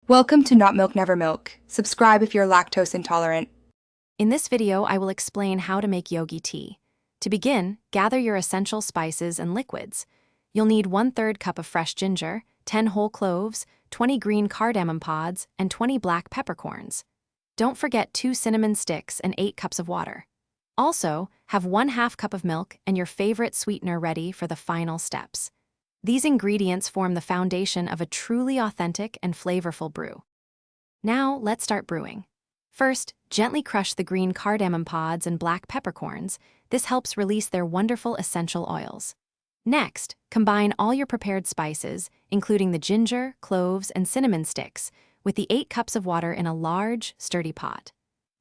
Welcome to Not Milk Never Milk. Subscribe if you're lactose intolerant. In this video, I will explain how to make yogi tea. To begin, gather your essential spices and liquids. You'll need 1/3 cup of fresh ginger, 10 whole cloves, 20 green cardamom pods, and 20 black peppercorns. Don't forget 2 cinnamon sticks and 8 cups of water. Also, have 1/2 cup of milk and your favorite sweetener ready for the final steps. These ingredients form the foundation of a truly authentic and flavorful brew. Now, let's start brewing. First, gently crush the green cardamom pods and black peppercorns. This helps release their wonderful essential oils. Next, combine all your prepared spices, including the ginger, cloves, and cinnamon sticks, with the 8 cups of water in a large, sturdy pot.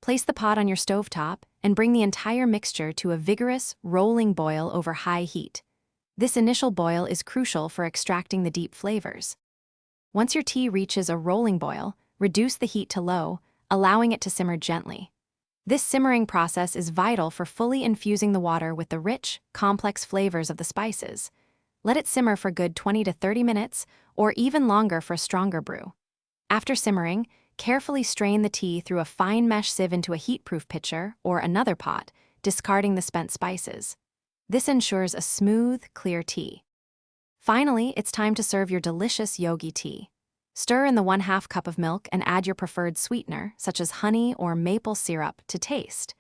Place the pot on your stovetop and bring the entire mixture to a vigorous, rolling boil over high heat. This initial boil is crucial for extracting the deep flavors. Once your tea reaches a rolling boil, reduce the heat to low, allowing it to simmer gently. This simmering process is vital for fully infusing the water with the rich, complex flavors of the spices. Let it simmer for good 20 to 30 minutes, or even longer for a stronger brew. After simmering, carefully strain the tea through a fine mesh sieve into a heat-proof pitcher or another pot, discarding the spent spices. This ensures a smooth, clear tea. Finally, it's time to serve your delicious yogi tea. Stir in the 1/2 cup of milk and add your preferred sweetener, such as honey or maple syrup, to taste.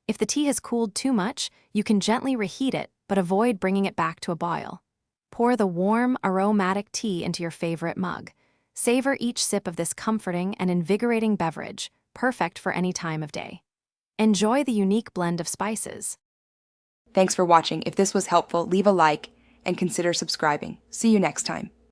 If the tea has cooled too much, you can gently reheat it, but avoid bringing it back to a boil. Pour the warm, aromatic tea into your favorite mug. Savor each sip of this comforting and invigorating beverage, perfect for any time of day. Enjoy the unique blend of spices. Thanks for watching. If this was helpful, leave a like and consider subscribing. See you next time.